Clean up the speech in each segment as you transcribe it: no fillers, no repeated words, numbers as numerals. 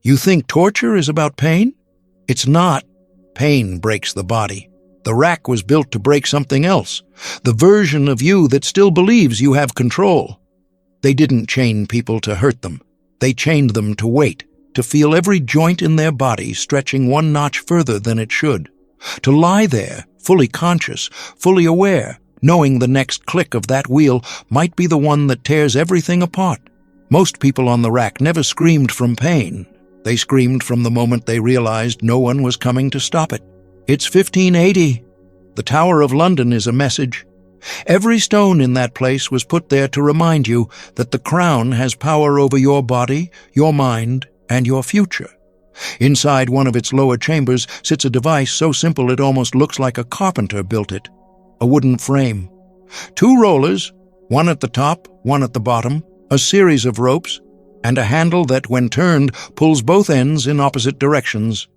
You think torture is about pain? It's not. Pain breaks the body. The rack was built to break something else, the version of you that still believes you have control. They didn't chain people to hurt them. They chained them to wait, to feel every joint in their body stretching one notch further than it should, to lie there, fully conscious, fully aware, knowing the next click of that wheel might be the one that tears everything apart. Most people on the rack never screamed from pain. They screamed from the moment they realized no one was coming to stop it. It's 1580. The Tower of London is a message. Every stone in that place was put there to remind you that the crown has power over your body, your mind, and your future. Inside one of its lower chambers sits a device so simple it almost looks like a carpenter built it. A wooden frame. 2 rollers, one at the top, one at the bottom, a series of ropes, and a handle that, when turned, pulls both ends in opposite directions.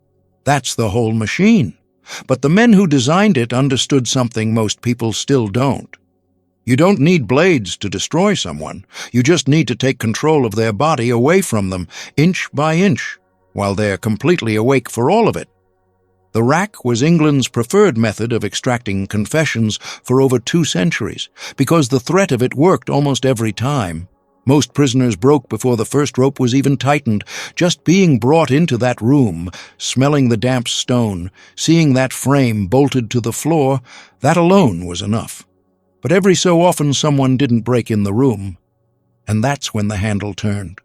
That's the whole machine. But the men who designed it understood something most people still don't. You don't need blades to destroy someone. You just need to take control of their body away from them, inch by inch, while they're completely awake for all of it. The rack was England's preferred method of extracting confessions for over 2 centuries, because the threat of it worked almost every time. Most prisoners broke before the first rope was even tightened. Just being brought into that room, smelling the damp stone, seeing that frame bolted to the floor, that alone was enough. But every so often someone didn't break in the room, and that's when the handle turned.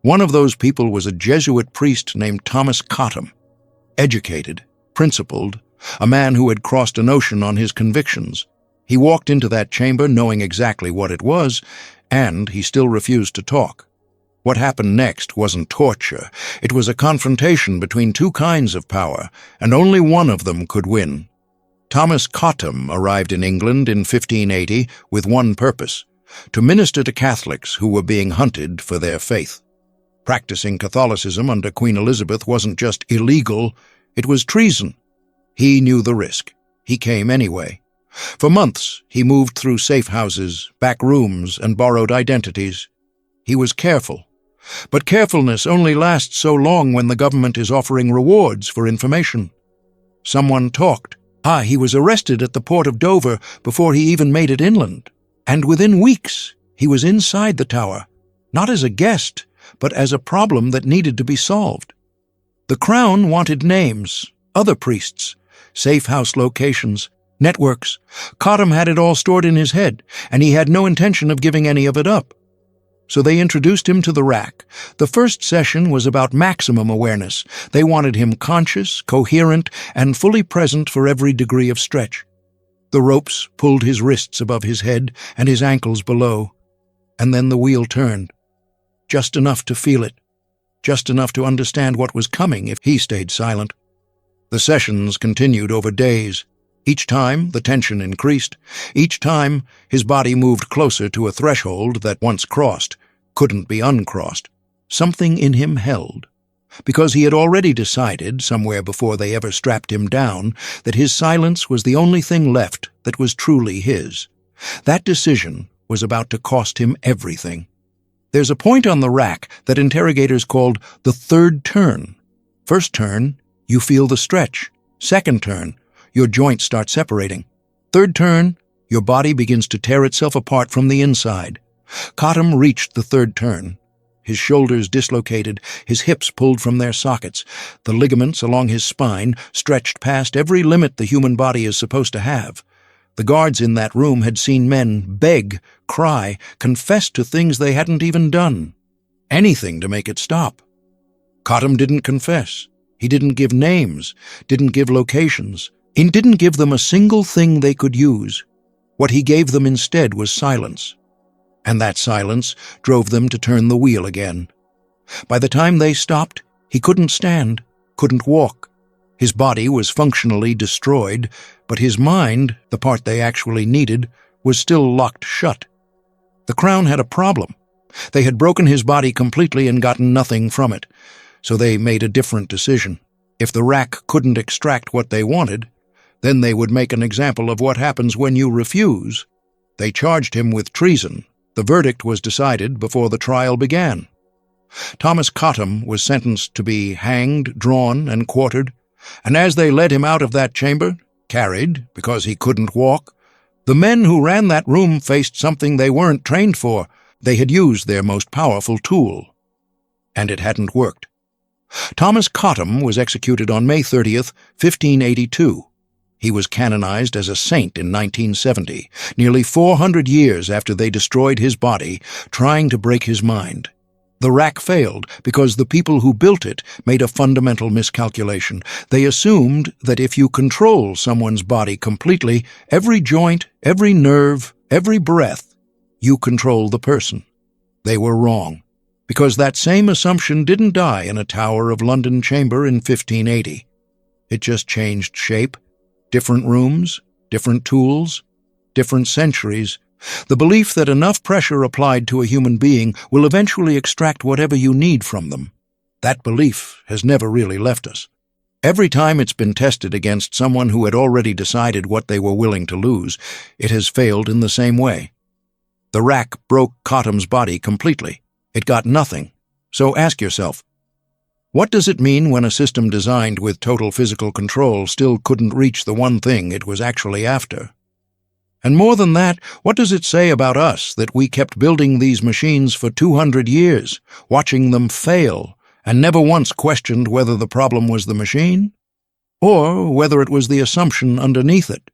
One of those people was a Jesuit priest named Thomas Cottam. Educated, principled, a man who had crossed an ocean on his convictions. He walked into that chamber knowing exactly what it was, and he still refused to talk. What happened next wasn't torture. It was a confrontation between 2 kinds of power, and only one of them could win. Thomas Cottam arrived in England in 1580 with one purpose: to minister to Catholics who were being hunted for their faith. Practicing Catholicism under Queen Elizabeth wasn't just illegal, it was treason. He knew the risk. He came anyway. For months, he moved through safe houses, back rooms, and borrowed identities. He was careful. But carefulness only lasts so long when the government is offering rewards for information. Someone talked. He was arrested at the port of Dover before he even made it inland. And within weeks, he was inside the tower, not as a guest, but as a problem that needed to be solved. The Crown wanted names, other priests, safe house locations, networks. Cottam had it all stored in his head, and he had no intention of giving any of it up. So they introduced him to the rack. The first session was about maximum awareness. They wanted him conscious, coherent, and fully present for every degree of stretch. The ropes pulled his wrists above his head and his ankles below. And then the wheel turned. Just enough to feel it. Just enough to understand what was coming if he stayed silent. The sessions continued over days. Each time, the tension increased. Each time, his body moved closer to a threshold that, once crossed, couldn't be uncrossed. Something in him held. Because he had already decided, somewhere before they ever strapped him down, that his silence was the only thing left that was truly his. That decision was about to cost him everything. There's a point on the rack that interrogators called the 3rd turn. First turn, you feel the stretch. Second turn, your joints start separating. 3rd turn, your body begins to tear itself apart from the inside. Cottam reached the 3rd turn. His shoulders dislocated, his hips pulled from their sockets. The ligaments along his spine stretched past every limit the human body is supposed to have. The guards in that room had seen men beg, cry, confess to things they hadn't even done. Anything to make it stop. Cottam didn't confess. He didn't give names, didn't give locations. He didn't give them a single thing they could use. What he gave them instead was silence. And that silence drove them to turn the wheel again. By the time they stopped, he couldn't stand, couldn't walk. His body was functionally destroyed, but his mind, the part they actually needed, was still locked shut. The Crown had a problem. They had broken his body completely and gotten nothing from it, so they made a different decision. If the rack couldn't extract what they wanted, then they would make an example of what happens when you refuse. They charged him with treason. The verdict was decided before the trial began. Thomas Cottam was sentenced to be hanged, drawn, and quartered, and as they led him out of that chamber, carried, because he couldn't walk, the men who ran that room faced something they weren't trained for. They had used their most powerful tool, and it hadn't worked. Thomas Cottam was executed on May 30th, 1582. He was canonized as a saint in 1970, nearly 400 years after they destroyed his body, trying to break his mind. The rack failed because the people who built it made a fundamental miscalculation. They assumed that if you control someone's body completely, every joint, every nerve, every breath, you control the person. They were wrong, because that same assumption didn't die in a Tower of London chamber in 1580. It just changed shape. Different rooms, different tools, different centuries. The belief that enough pressure applied to a human being will eventually extract whatever you need from them. That belief has never really left us. Every time it's been tested against someone who had already decided what they were willing to lose, it has failed in the same way. The rack broke Cottam's body completely. It got nothing. So ask yourself, what does it mean when a system designed with total physical control still couldn't reach the one thing it was actually after? And more than that, what does it say about us that we kept building these machines for 200 years, watching them fail, and never once questioned whether the problem was the machine, or whether it was the assumption underneath it?